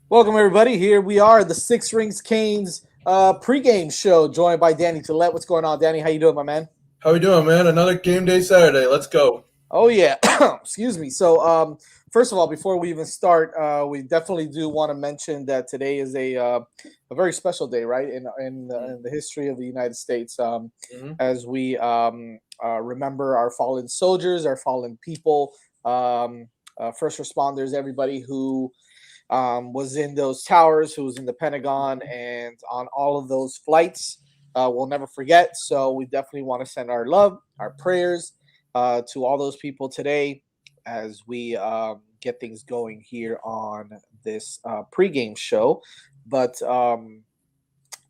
Welcome, everybody. Here we are, the Six Rings Canes pregame show, joined by Danny Gillette. What's going on, Danny? How you doing, my man? How we doing, man? Another game day Saturday. Let's go. Oh yeah, excuse me. So, first of all, before we even start, we definitely do want to mention that today is a very special day, right? In the history of the United States, Mm-hmm. as we remember our fallen soldiers, our fallen people, first responders, everybody who was in those towers, who was in the Pentagon, and on all of those flights. We'll never forget. So we definitely want to send our love, our prayers to all those people today as we get things going here on this pregame show. But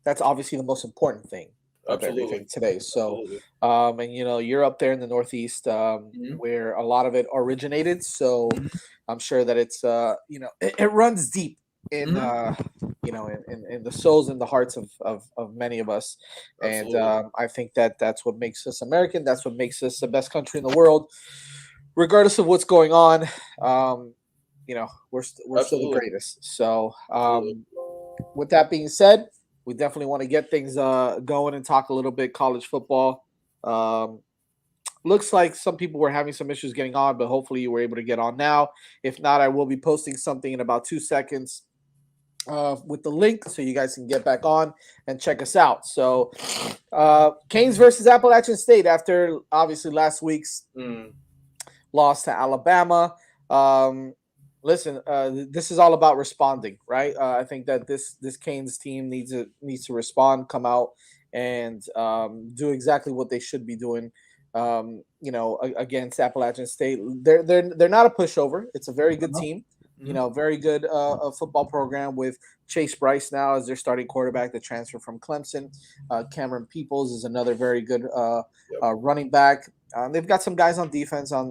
that's obviously the most important thing of everything Absolutely. today. So, Absolutely. and you're up there in the Northeast Mm-hmm. where a lot of it originated. So, Mm-hmm. I'm sure that it's it runs deep in Mm-hmm. in the souls and the hearts of many of us, and Absolutely. I think that that's what makes us American. That's what makes us the best country in the world, regardless of what's going on. We're still the Absolutely. greatest. So, Absolutely. with that being said, we definitely want to get things going and talk a little bit college football. Um, Looks like some people were having some issues getting on, but hopefully you were able to get on now. If not, I will be posting something in about 2 seconds with the link so you guys can get back on and check us out. So, Canes versus Appalachian State after obviously last week's Mm. loss to Alabama. Um, Listen, this is all about responding, right? I think that this Canes team needs to respond, come out, and do exactly what they should be doing. Against Appalachian State, they're not a pushover. It's a very good Uh-huh. team. Mm-hmm. Very good football program with Chase Bryce now as their starting quarterback. The transfer from Clemson, Cameron Peoples is another very good Yep. running back. They've got some guys on defense on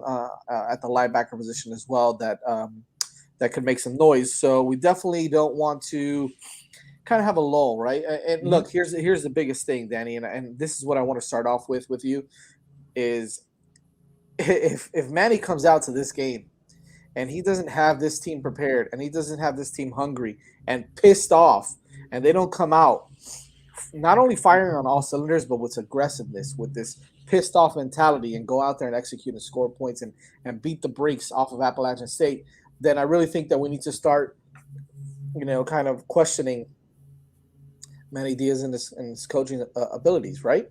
at the linebacker position as well that could make some noise. So we definitely don't want to kind of have a lull, right? And Mm-hmm. look, here's the biggest thing, Danny, and this is what I want to start off with you is if Manny comes out to this game and he doesn't have this team prepared and he doesn't have this team hungry and pissed off and they don't come out not only firing on all cylinders, but with aggressiveness, with this pissed off mentality, and go out there and execute and score points and beat the brakes off of Appalachian State, then I really think that we need to start, kind of questioning Manny Diaz and his coaching abilities, right?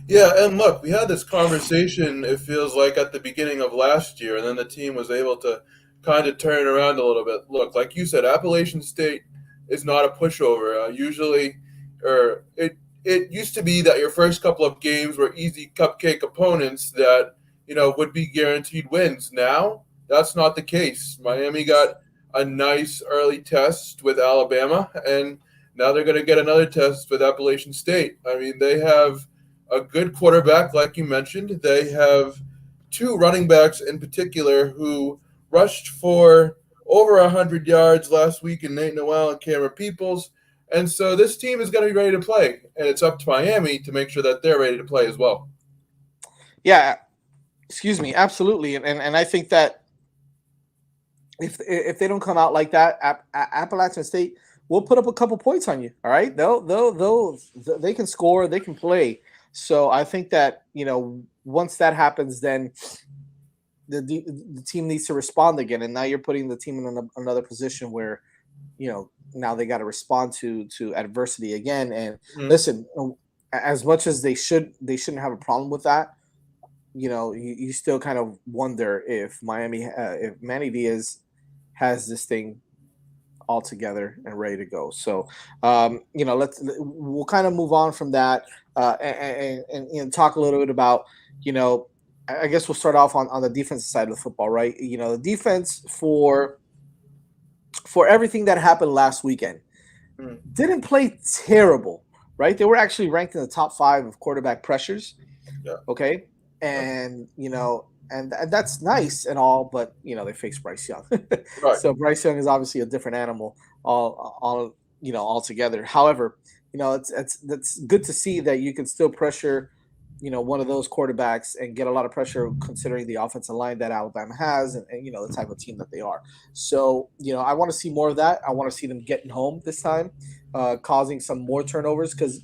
Yeah, and look, we had this conversation, it feels like, at the beginning of last year, and then the team was able to kind of turn it around a little bit. Look, like you said, Appalachian State is not a pushover. Usually, or it used to be that your first couple of games were easy cupcake opponents that, would be guaranteed wins. Now, that's not the case. Miami got a nice early test with Alabama, and now they're going to get another test with Appalachian State. I mean, they have a good quarterback, like you mentioned. They have two running backs in particular who rushed for over 100 yards last week in Nate Noel and Cameron Peoples. And so this team is going to be ready to play. And it's up to Miami to make sure that they're ready to play as well. Yeah, excuse me, absolutely, and I think that if they don't come out like that, Appalachian State will put up a couple points on you. All right, they can score, they can play. So I think that once that happens, then the team needs to respond again, and now you're putting the team in another position where now they got to respond to adversity again. And Mm-hmm. listen, as much as they shouldn't have a problem with that. You still kind of wonder if if Manny Diaz has this thing all together and ready to go. So, we'll kind of move on from that and talk a little bit about, I guess we'll start off on the defensive side of the football, right? The defense for everything that happened last weekend didn't play terrible, right? They were actually ranked in the top 5 of quarterback pressures. Yeah. Okay, Yeah. and and that's nice and all, but they face Bryce Young, Right. so Bryce Young is obviously a different animal all altogether. However, it's that's good to see that you can still pressure one of those quarterbacks and get a lot of pressure considering the offensive line that Alabama has and the type of team that they are. So, I want to see more of that. I want to see them getting home this time, causing some more turnovers because,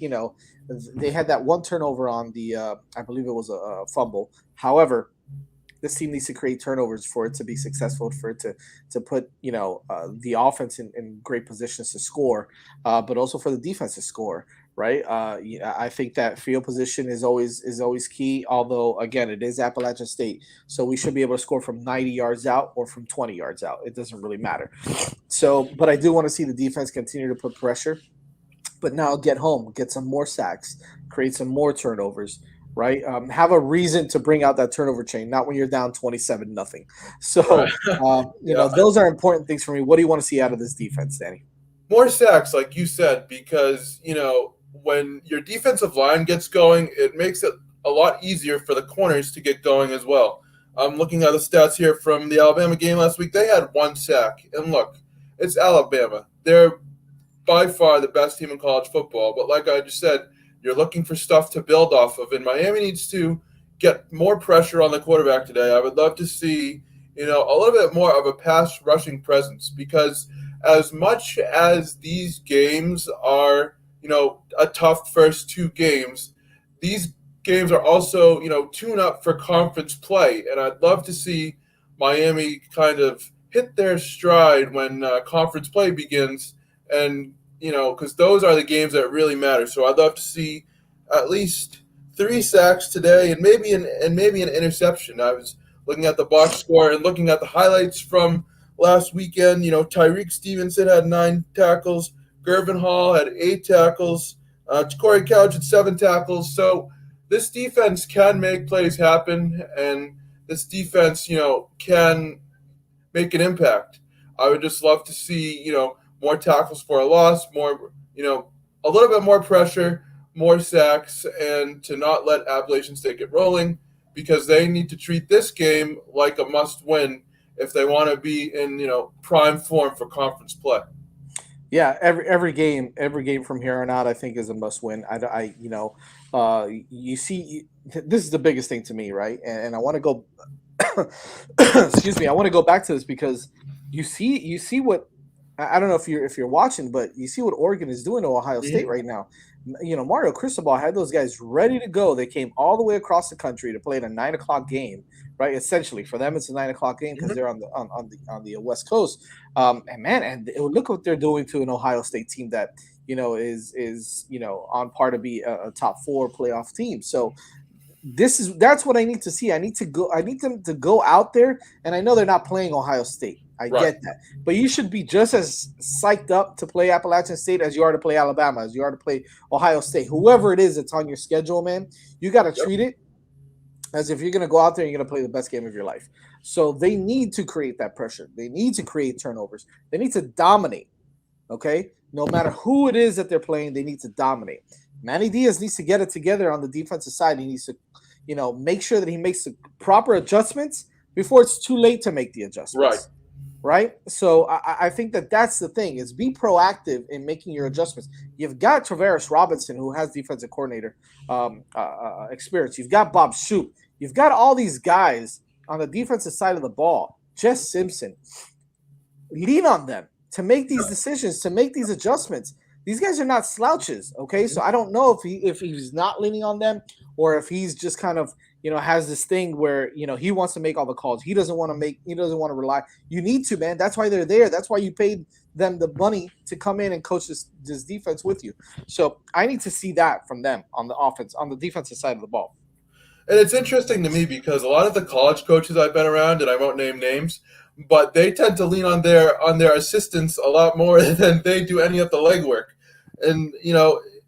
they had that one turnover on the, I believe it was a fumble. However, this team needs to create turnovers for it to be successful, for it to put the offense in great positions to score, but also for the defense to score. Right. Yeah, I think that field position is always key. Although again, it is Appalachian State, so we should be able to score from 90 yards out or from 20 yards out. It doesn't really matter. So, but I do want to see the defense continue to put pressure. But now get home, get some more sacks, create some more turnovers, right? Have a reason to bring out that turnover chain, not when you're down 27-0. So, Right. Yeah. those are important things for me. What do you want to see out of this defense, Danny? More sacks, like you said, because when your defensive line gets going, it makes it a lot easier for the corners to get going as well. I'm looking at the stats here from the Alabama game last week. They had one sack, and look, it's Alabama. They're by far the best team in college football. But like I just said, you're looking for stuff to build off of, and Miami needs to get more pressure on the quarterback today. I would love to see, a little bit more of a pass rushing presence because as much as these games are, a tough first two games, these games are also, tune up for conference play. And I'd love to see Miami kind of hit their stride when conference play begins and because those are the games that really matter. So I'd love to see at least 3 sacks today, and maybe an interception. I was looking at the box score and looking at the highlights from last weekend. Tyreek Stevenson had 9 tackles, Gervin Hall had 8 tackles, Corey Couch had 7 tackles. So this defense can make plays happen, and this defense, can make an impact. I would just love to see, more tackles for a loss, more, a little bit more pressure, more sacks, and to not let Appalachian State get rolling because they need to treat this game like a must-win if they want to be in, prime form for conference play. Yeah, every game from here on out, I think is a must-win. You see, this is the biggest thing to me, right? And I want to go, excuse me, I want to go back to this because you see what. I don't know if you're watching, but you see what Oregon is doing to Ohio State right now. Mario Cristobal had those guys ready to go. They came all the way across the country to play in a 9 o'clock game, right? Essentially, for them, it's a 9 o'clock game because they're on the West Coast. And look what they're doing to an Ohio State team that is on par to be a top 4 playoff team. So that's what I need to see. I need them to go out there, and I know they're not playing Ohio State. I get that. But you should be just as psyched up to play Appalachian State as you are to play Alabama, as you are to play Ohio State. Whoever it is that's on your schedule, man, you got to treat it as if you're going to go out there and you're going to play the best game of your life. So they need to create that pressure. They need to create turnovers. They need to dominate, okay? No matter who it is that they're playing, they need to dominate. Manny Diaz needs to get it together on the defensive side. He needs to, make sure that he makes the proper adjustments before it's too late to make the adjustments. Right. So I think that's the thing is be proactive in making your adjustments. You've got Travaris Robinson, who has defensive coordinator experience. You've got Bob Shoop. You've got all these guys on the defensive side of the ball. Jess Simpson. Lean on them to make these decisions, to make these adjustments. These guys are not slouches. Okay. So I don't know if he's not leaning on them or if he's just kind of has this thing where, he wants to make all the calls. He doesn't want to rely. You need to, man. That's why they're there. That's why you paid them the money to come in and coach this defense with you. So I need to see that from them on the defensive side of the ball. And it's interesting to me because a lot of the college coaches I've been around, and I won't name names, but they tend to lean on their assistants a lot more than they do any of the legwork. And,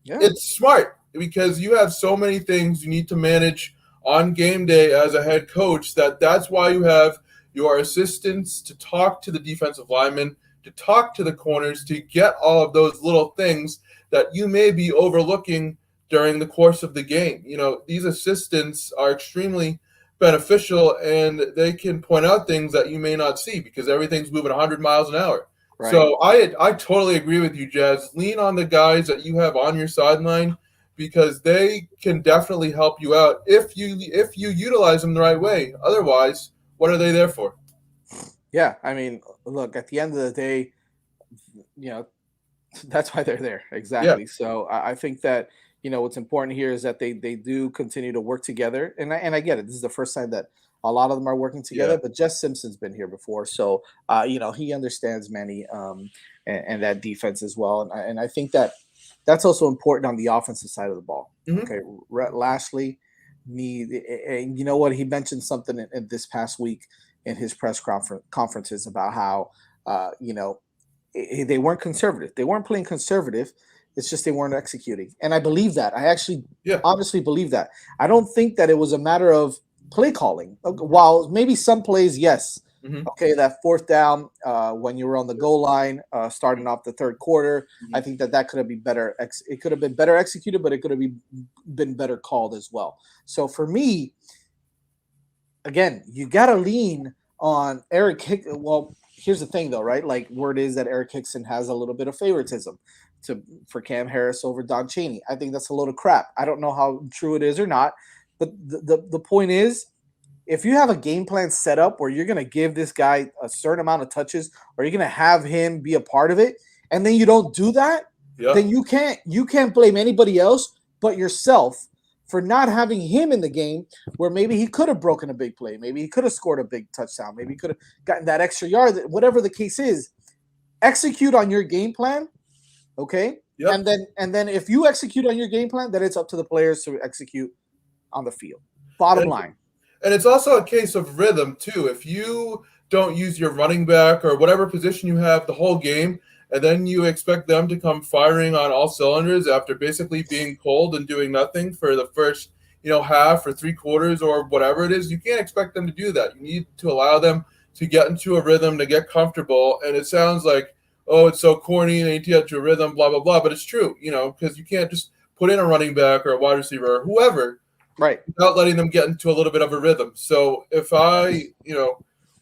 It's smart because you have so many things you need to manage on game day as a head coach that's why you have your assistants to talk to the defensive linemen, to talk to the corners, to get all of those little things that you may be overlooking during the course of the game. These assistants are extremely beneficial and they can point out things that you may not see because everything's moving 100 miles an hour. Right. So I totally agree with you, Jazz. Lean on the guys that you have on your sideline because they can definitely help you out if you utilize them the right way. Otherwise, what are they there for? Yeah, I mean, look, at the end of the day, you know, that's why they're there. Yeah, Exactly. So I think that, what's important here is that they do continue to work together. And I get it. This is the first time that a lot of them are working yeah, together, but Jess Simpson's been here before. So he understands Manny and that defense as well. And I think that that's also important on the offensive side of the ball. hmm Okay. Rhett Lashley and you know what? He mentioned something in this past week in his conferences about how they weren't conservative. They weren't playing conservative. It's just they weren't executing. And I believe that. I actually yeah, honestly believe that. I don't think that it was a matter of play calling. While maybe some plays, yes. hmm Okay, that fourth down when you were on the goal line, starting off the third quarter, I hmm think that could have been better. It could have been better executed, but it could have been better called as well. So for me, again, you got to lean on Eric Hick. Well, here's the thing, though, right? Like, word is that Eric Hickson has a little bit of favoritism for Cam Harris over Don Chaney. I think that's a load of crap. I don't know how true it is or not, but the point is, if you have a game plan set up where you're going to give this guy a certain amount of touches, or you're going to have him be a part of it, and then you don't do that, yeah. then you can't blame anybody else but yourself for not having him in the game where maybe he could have broken a big play, maybe he could have scored a big touchdown, maybe he could have gotten that extra yard, whatever the case is. Execute on your game plan, okay? Yep. And then if you execute on your game plan, then it's up to the players to execute on the field. Bottom And line. And it's also a case of rhythm too. If you don't use your running back or whatever position you have the whole game, and then you expect them to come firing on all cylinders after basically being cold and doing nothing for the first, half or three quarters or whatever it is, you can't expect them to do that. You need to allow them to get into a rhythm, to get comfortable. And it sounds like, oh, it's so corny, they need to get to a rhythm, blah, blah, blah. But it's true, because you can't just put in a running back or a wide receiver or whoever Right. without letting them get into a little bit of a rhythm. So if I,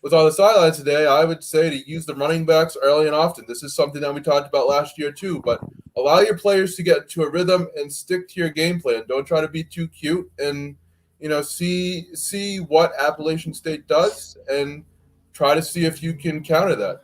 was on the sideline today, I would say to use the running backs early and often. This is something that we talked about last year too, but allow your players to get into a rhythm and stick to your game plan. Don't try to be too cute and, see what Appalachian State does and try to see if you can counter that.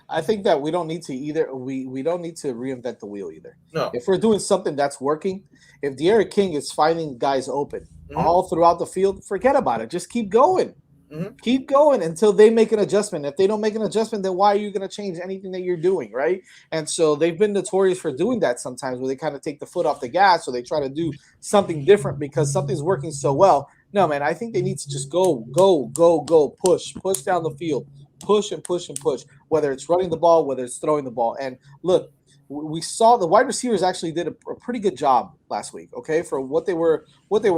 I think that we don't need to reinvent the wheel either. No. If we're doing something that's working, if De'Aaron King is finding guys open hmm all throughout the field, forget about it. Just keep going. hmm Keep going until they make an adjustment. If they don't make an adjustment, then why are you going to change anything that you're doing, right? And so they've been notorious for doing that sometimes, where they kind of take the foot off the gas, or they try to do something different because something's working so well. No, man, I think they need to just go, go, go, go, push down the field, push and push and push. Whether it's running the ball, whether it's throwing the ball. And look, we saw the wide receivers actually did a pretty good job last week. Okay, for what they were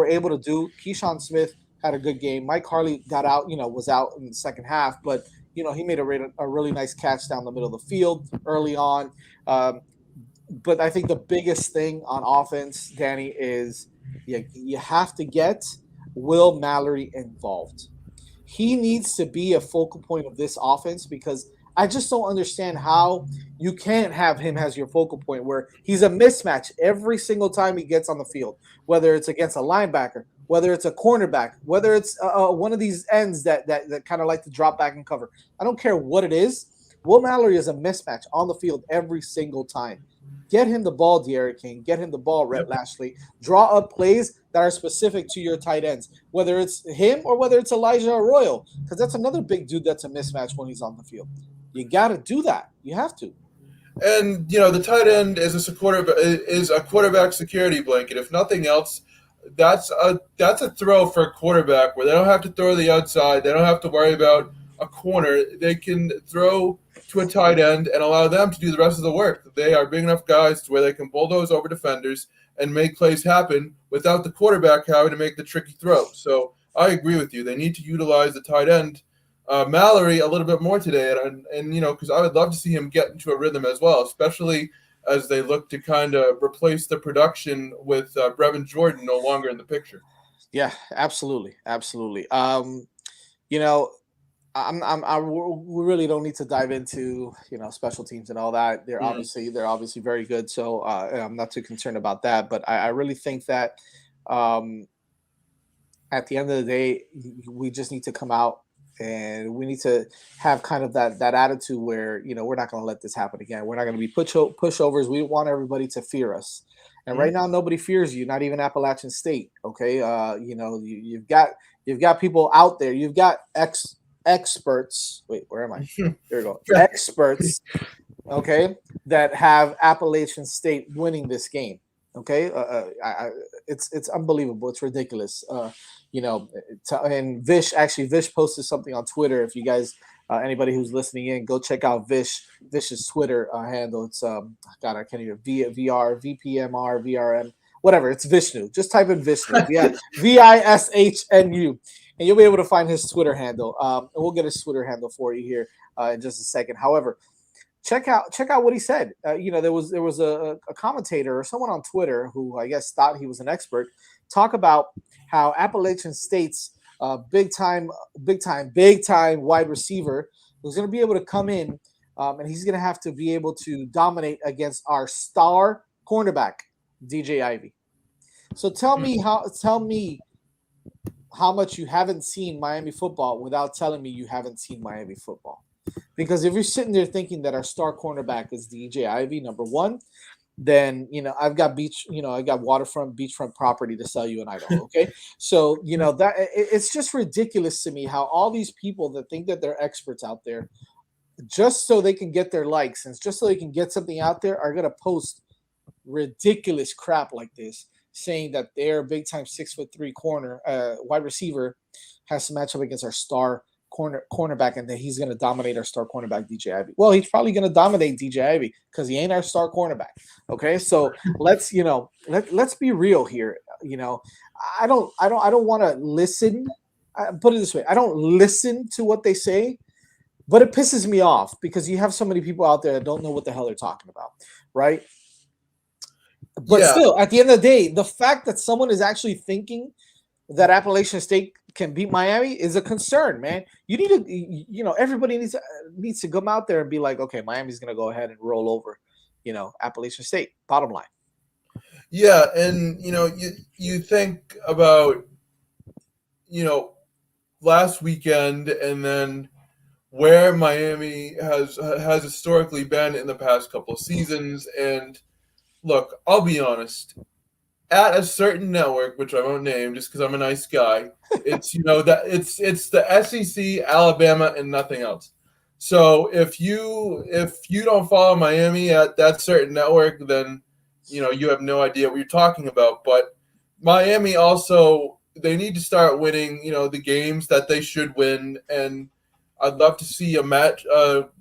able to do. Keyshawn Smith had a good game. Mike Harley got out, was out in the second half, but he made a really nice catch down the middle of the field early on. But I think the biggest thing on offense, Danny, is you have to get Will Mallory involved. He needs to be a focal point of this offense, because I just don't understand how you can't have him as your focal point, where he's a mismatch every single time he gets on the field, whether it's against a linebacker, whether it's a cornerback, whether it's one of these ends that kind of like to drop back and cover. I don't care what it is. Will Mallory is a mismatch on the field every single time. Get him the ball, De'Aaron King. Get him the ball, Rhett Yep. Lashley. Draw up plays that are specific to your tight ends, whether it's him or whether it's Elijah Arroyo, because that's another big dude that's a mismatch when he's on the field. You got to do that. You have to. And the tight end is a quarterback security blanket. If nothing else, that's a throw for a quarterback where they don't have to throw the outside. They don't have to worry about a corner. They can throw to a tight end and allow them to do the rest of the work. They are big enough guys to where they can bulldoze over defenders and make plays happen without the quarterback having to make the tricky throw. So I agree with you. They need to utilize the tight end Mallory a little bit more today, and because I would love to see him get into a rhythm as well, especially as they look to kind of replace the production with Brevin Jordan no longer in the picture. Yeah, absolutely, absolutely. You know, we really don't need to dive into special teams and all that. Mm. They're obviously very good, so I'm not too concerned about that. But I really think that um, at the end of the day, we just need to come out and we need to have kind of that attitude where we're not going to let this happen again. We're not going to be pushovers. We want everybody to fear us. And right Mm. now, nobody fears you, not even Appalachian State. Okay, you've got people out there. You've got experts. Wait, where am I? There we go. Experts, okay, that have Appalachian State winning this game. Okay, it's unbelievable. It's ridiculous. And Vish posted something on Twitter. If you guys, anybody who's listening in, go check out Vish's Twitter handle. It's God, I can't even VR VPMR VRM whatever. It's Vishnu. Just type in Vishnu. Yeah, VISHNU, and you'll be able to find his Twitter handle. And we'll get his Twitter handle for you here in just a second. However, check out what he said. There was a commentator or someone on Twitter who I guess thought he was an expert talk about how Appalachian State's big time wide receiver was going to be able to come in, and he's going to have to be able to dominate against our star cornerback DJ Ivy. So tell me how much you haven't seen Miami football without telling me you haven't seen Miami football. Because if you're sitting there thinking that our star cornerback is DJ Ivy, number one, then I've got beachfront property to sell you in Idaho. Okay, so that it's just ridiculous to me how all these people that think that they're experts out there, just so they can get their likes and just so they can get something out there, are gonna post ridiculous crap like this, saying that their big time 6'3" wide receiver has to match up against our star cornerback, and that he's going to dominate our star cornerback DJ Ivy. Well, he's probably going to dominate DJ Ivy because he ain't our star cornerback. Okay, so let's be real here. I don't want to listen. Put it this way: I don't listen to what they say, but it pisses me off because you have so many people out there that don't know what the hell they're talking about, right? But Yeah. still, at the end of the day, the fact that someone is actually thinking that Appalachian State can beat Miami is a concern, man. You need to, everybody needs to come out there and be like, okay, Miami's going to go ahead and roll over, Appalachian State. Bottom line. Yeah, and you think about last weekend, and then where Miami has historically been in the past couple of seasons. And look, I'll be honest. At a certain network, which I won't name, just because I'm a nice guy, it's it's the SEC, Alabama, and nothing else. So if you don't follow Miami at that certain network, then you have no idea what you're talking about. But Miami also, they need to start winning the games that they should win, and I'd love to see a match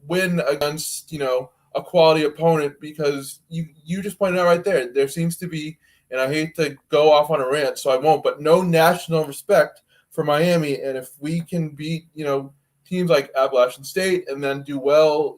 win against a quality opponent, because you just pointed out right there seems to be, and I hate to go off on a rant, so I won't, but no national respect for Miami. And if we can beat, teams like Appalachian State and then do well,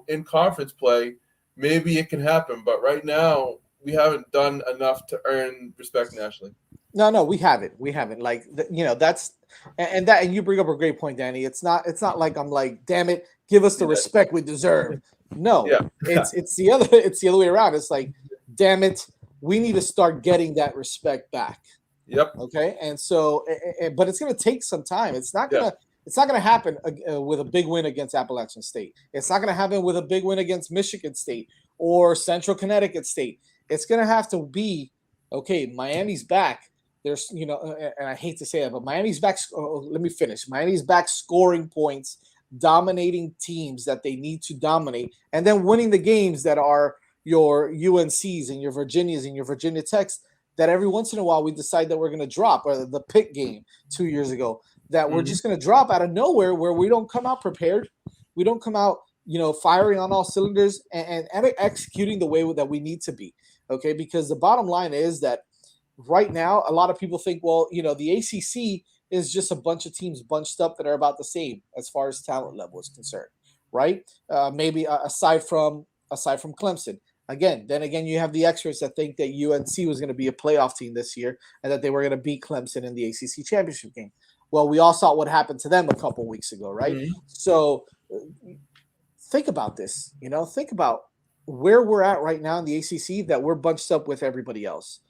in conference play, maybe it can happen. But right now, we haven't done enough to earn respect nationally. No, we haven't. We haven't. Like, that's and you bring up a great point, Danny. It's not like I'm like, damn it, give us the respect we deserve. No, Yeah. it's the other way around. It's like, damn it, we need to start getting that respect back. Yep. Okay, and so, but it's going to take some time. It's not gonna happen with a big win against Appalachian State. It's not going to happen with a big win against Michigan State or Central Connecticut State. It's going to have to be, okay, Miami's back. There's, and I hate to say that, but Miami's back. Let me finish. Miami's back scoring points, dominating teams that they need to dominate, and then winning the games that are your UNCs and your Virginias and your Virginia Techs that every once in a while we decide that we're going to drop, or the Pitt game 2 years ago that we're just going to drop out of nowhere, where we don't come out prepared. We don't come out, firing on all cylinders and executing the way that we need to be. Okay, because the bottom line is that right now, a lot of people think, well, the ACC is just a bunch of teams bunched up that are about the same as far as talent level is concerned, right? Maybe aside from Clemson. Then again, you have the experts that think that UNC was going to be a playoff team this year and that they were going to beat Clemson in the ACC championship game. Well, we all saw what happened to them a couple weeks ago, right? Mhm. So think about this. Think about where we're at right now in the ACC, that we're bunched up with everybody else.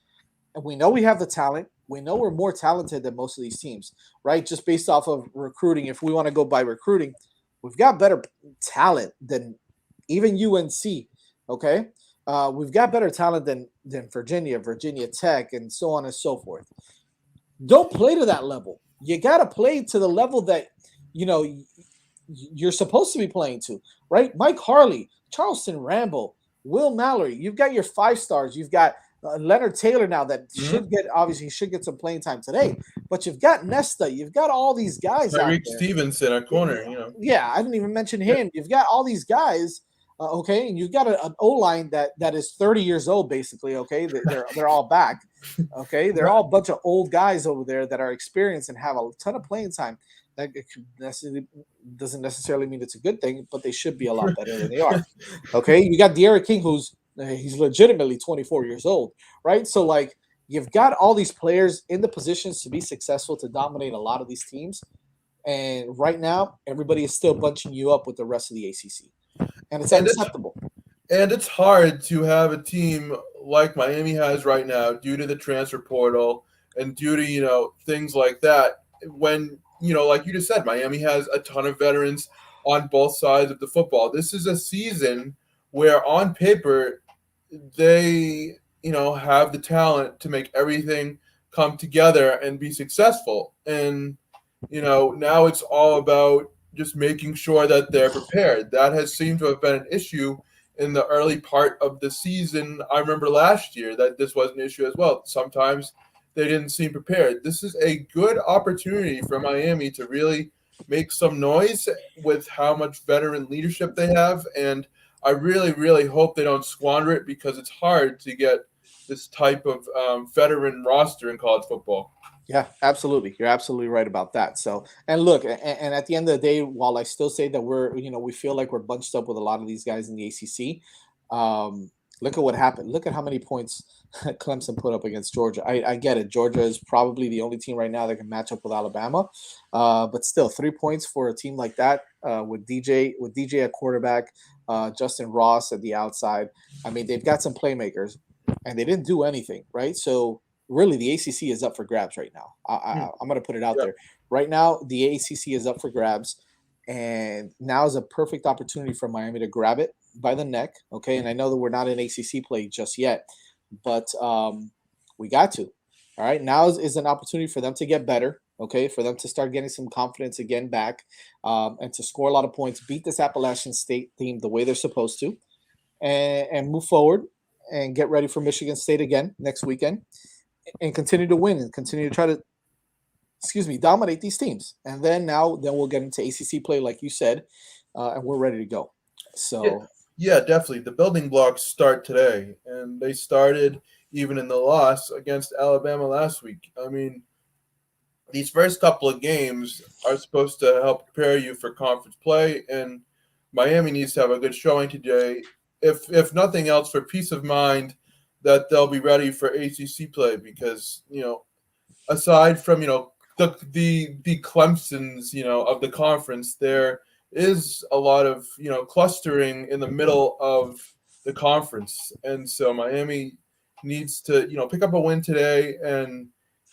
And we know we have the talent. We know we're more talented than most of these teams, right? Just based off of recruiting. If we want to go by recruiting, we've got better talent than even UNC. Okay, we've got better talent than Virginia Tech, and so on and so forth. Don't play to that level. You got to play to the level that you know you're supposed to be playing to, right? Mike Harley, Charleston Rambo, Will Mallory. You've got your 5 stars. You've got Leonard Taylor now that Mhm. should get some playing time today. But you've got Nesta. You've got all these guys out Tyreek there. Stevenson at corner, Yeah, I didn't even mention Yeah. him. You've got all these guys. Okay, and you've got an O line that is 30 years old, basically. Okay, they're all back. Okay, they're Yeah. all a bunch of old guys over there that are experienced and have a ton of playing time. That doesn't necessarily mean it's a good thing, but they should be a lot better than they are. Okay, you got De'Aaron King, who's he's legitimately 24 years old, right? So like you've got all these players in the positions to be successful to dominate a lot of these teams, and right now everybody is still bunching you up with the rest of the ACC, and it's And it's unacceptable. and it's hard to have a team like Miami has right now due to the transfer portal and due to, things like that. When, like you just said, Miami has a ton of veterans on both sides of the football. This is a season where on paper they, have the talent to make everything come together and be successful. And, now it's all about just making sure that they're prepared. That has seemed to have been an issue in the early part of the season. I remember last year that this was an issue as well. Sometimes they didn't seem prepared. This is a good opportunity for Miami to really make some noise with how much veteran leadership they have. And I really, really hope they don't squander it, because it's hard to get this type of veteran roster in college football. Yeah, absolutely. You're absolutely right about that. So, and look, and at the end of the day, while I still say that we feel like we're bunched up with a lot of these guys in the ACC, look at what happened. Look at how many points Clemson put up against Georgia. I get it. Georgia is probably the only team right now that can match up with Alabama, but still, 3 points for a team like that with DJ at quarterback, Justin Ross at the outside. I mean, they've got some playmakers, and they didn't do anything, right? So really the ACC is up for grabs right now. Hmm. I'm going to put it out Yeah. there. Right now, the ACC is up for grabs, and now is a perfect opportunity for Miami to grab it by the neck. Okay, and I know that we're not in ACC play just yet, but we got to. All right, now is an opportunity for them to get better. Okay, for them to start getting some confidence again back, and to score a lot of points, beat this Appalachian State team the way they're supposed to, and move forward and get ready for Michigan State again next weekend, and continue to win and continue to try to dominate these teams. And then we'll get into ACC play, like you said, and we're ready to go. Yeah, So yeah, definitely. The building blocks start today, and they started even in the loss against Alabama last week. I mean, these first couple of games are supposed to help prepare you for conference play, and Miami needs to have a good showing today, if nothing else, for peace of mind that they'll be ready for ACC play. Because aside from the Clemsons of the conference, there is a lot of clustering in the middle of the conference, and so Miami needs to pick up a win today and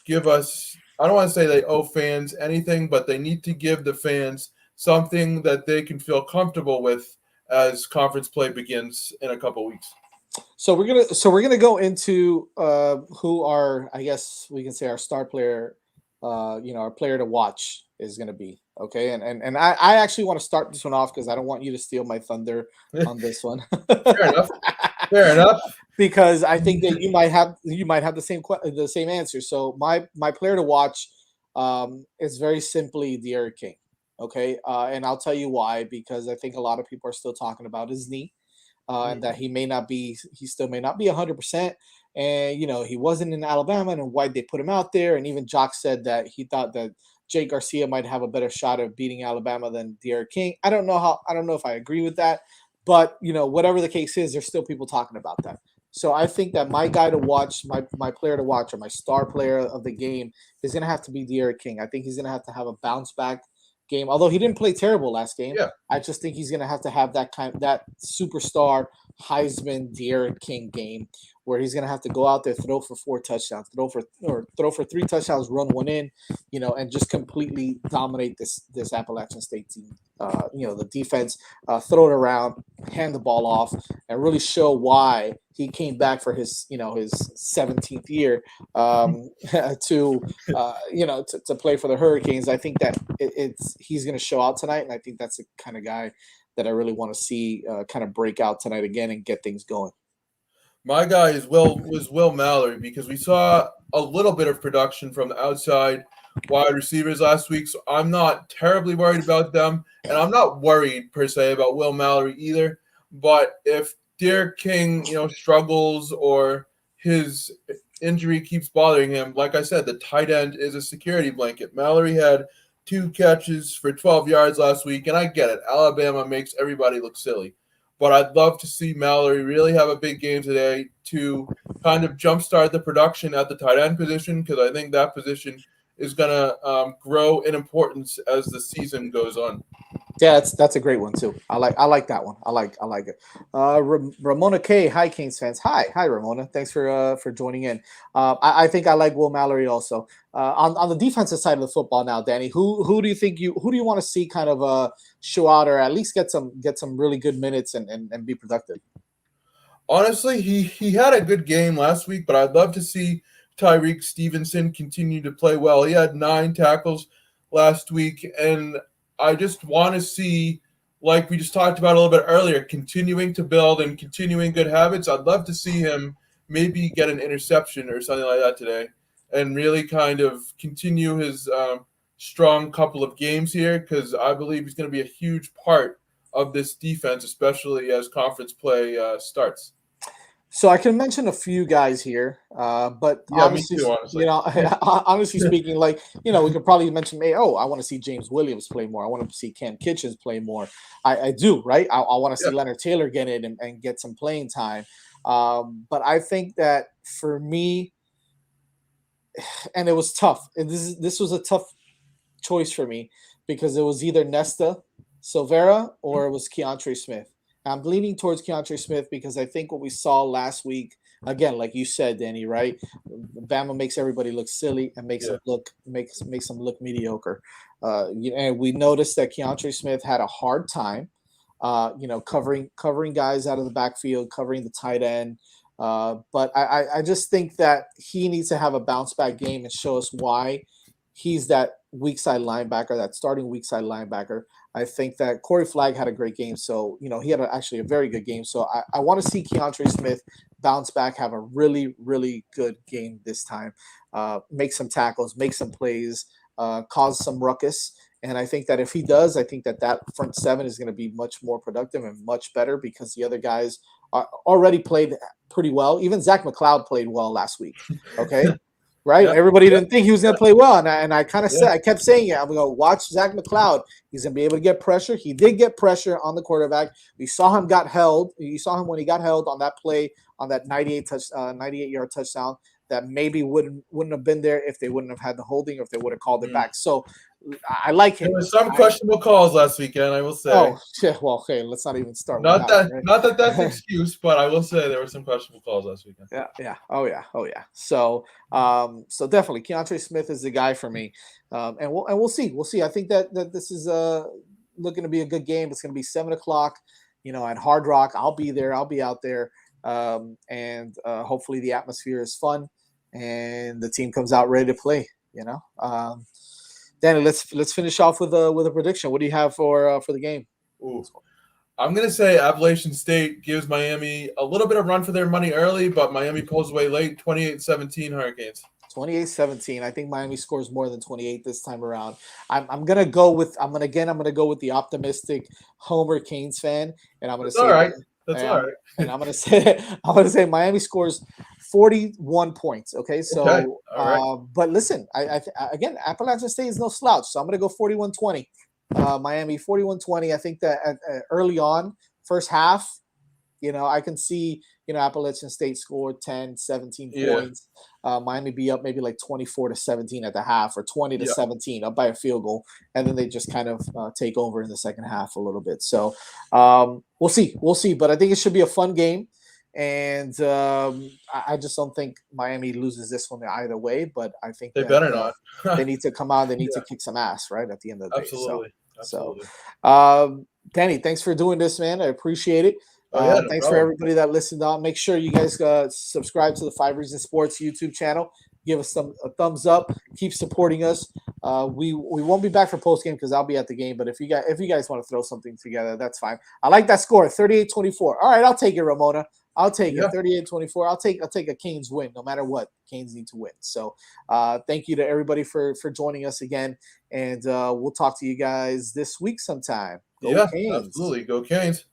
give us. I don't want to say they owe fans anything, but they need to give the fans something that they can feel comfortable with as conference play begins in a couple weeks. we're gonna go into who our, I guess we can say, our star player, our player to watch is gonna be. Okay, and I actually want to start this one off because I don't want you to steal my thunder on this one. Fair enough. Fair enough. Because I think that you might have the same answer. So my player to watch is very simply De'Aaron King. Okay, and I'll tell you why. Because I think a lot of people are still talking about his knee, and that he still may not be 100%. And he wasn't in Alabama, and why they put him out there. And even Jock said that he thought that Jay Garcia might have a better shot of beating Alabama than De'Aaron King. I don't know if I agree with that, but whatever the case is, there's still people talking about that. So I think that my guy to watch, my player to watch, or my star player of the game is going to have to be De'Aaron King. I think he's going to have a bounce back game. Although he didn't play terrible last game, Yeah. I just think he's going to have that superstar Heisman De'Aaron King game where he's going to have to go out there, throw for 4 touchdowns, throw for 3 touchdowns, run one in, and just completely dominate this Appalachian State team. The defense, throw it around, hand the ball off, and really show why he came back for his 17th year to play for the Hurricanes. I think that he's going to show out tonight, and I think that's the kind of guy that I really want to see kind of break out tonight again and get things going. My guy was Will Mallory, because we saw a little bit of production from the outside wide receivers last week, so I'm not terribly worried about them, and I'm not worried per se about Will Mallory either. But if Derek King, struggles or his injury keeps bothering him, like I said, the tight end is a security blanket. Mallory had 2 catches for 12 yards last week, and I get it. Alabama makes everybody look silly. But I'd love to see Mallory really have a big game today to kind of jumpstart the production at the tight end position, because I think that position is going to grow in importance as the season goes on. Yeah, that's a great one too. I like that one. I like it. Ramona K. Hi, Canes fans. Hi, Ramona. Thanks for joining in. I think I like Will Mallory also. On the defensive side of the football now, Danny. Who do you want to see kind of show out, or at least get some really good minutes and be productive? Honestly, he had a good game last week, but I'd love to see Tyreek Stevenson continue to play well. He had 9 tackles last week, and I just want to see, like we just talked about a little bit earlier, continuing to build and continuing good habits. I'd love to see him maybe get an interception or something like that today and really kind of continue his strong couple of games here, because I believe he's going to be a huge part of this defense, especially as conference play starts. So I can mention a few guys here, but Yeah, honestly, me too, honestly. honestly speaking, we could probably mention, I want to see James Williams play more. I want to see Cam Kitchens play more. I do, right? I want to see Leonard Taylor get in and get some playing time. But I think that for me, and it was tough. And this was a tough choice for me, because it was either Nesta Silvera or it was Keontre Smith. I'm leaning towards Keontre Smith because I think what we saw last week, again, like you said, Danny, right? Bama makes everybody look silly and makes them look mediocre. And we noticed that Keontre Smith had a hard time, covering guys out of the backfield, covering the tight end. But I just think that he needs to have a bounce back game and show us why he's that weak side linebacker, that starting weak side linebacker. I think that Corey Flagg had a great game. So, he had actually a very good game. So I want to see Keontre Smith bounce back, have a really, really good game this time, make some tackles, make some plays, cause some ruckus. And I think that if he does, I think that front seven is going to be much more productive and much better, because the other guys already played pretty well. Even Zach McLeod played well last week. Okay. Right? Yeah. Everybody didn't think he was going to play well. And I kind of said, I kept saying it. I'm going to watch Zach McLeod. He's going to be able to get pressure. He did get pressure on the quarterback. We saw him got held. You saw him when he got held on that play, on that 98-yard touchdown that maybe wouldn't have been there if they wouldn't have had the holding, or if they would have called it back. So I like him. There were some questionable calls last weekend, I will say. Oh, yeah. Well, okay, let's not even start not with that. Right? Not that that's an excuse, but I will say there were some questionable calls last weekend. Yeah. Oh, yeah. So definitely, Keontre Smith is the guy for me, and we'll see. We'll see. I think that this is looking to be a good game. It's going to be 7:00, at Hard Rock. I'll be there. I'll be out there, and hopefully the atmosphere is fun and the team comes out ready to play. Danny, let's finish off with a prediction. What do you have for the game? Ooh. I'm going to say Appalachian State gives Miami a little bit of run for their money early, but Miami pulls away late, 28-17 Hurricanes. 28-17. I think Miami scores more than 28 this time around. I'm gonna go with the optimistic Homer Canes fan, and I'm gonna say all right. That's all right. And I'm gonna say Miami scores 41 points. Okay, so okay. Right. But listen, again, Appalachian State is no slouch, so I'm gonna go 41-20. Miami 41-20. I think that early on, first half, I can see, Appalachian State score 10, 17 Yeah. points. Miami be up maybe like 24-17 at the half, or 20 to Yeah. 17 up by a field goal. And then they just kind of take over in the second half a little bit. So we'll see. We'll see. But I think it should be a fun game. And I just don't think Miami loses this one either way. But I think They that better not. they need to come out. They need Yeah. to kick some ass, right, at the end of the day. Absolutely. So, Absolutely. Danny, thanks for doing this, man. I appreciate it. Oh, yeah, no Thanks for problem. everybody that listened on. Make sure you guys subscribe to the 5 Reasons Sports YouTube channel. Give us a thumbs up. Keep supporting us. We won't be back for post game because I'll be at the game. But if you guys want to throw something together, that's fine. I like that score, 38-24. All right, I'll take it, Ramona. I'll take it, 38-24. I'll take a Canes win, no matter what. Canes need to win. So thank you to everybody for joining us again, and we'll talk to you guys this week sometime. Go Canes. Absolutely. Go Canes.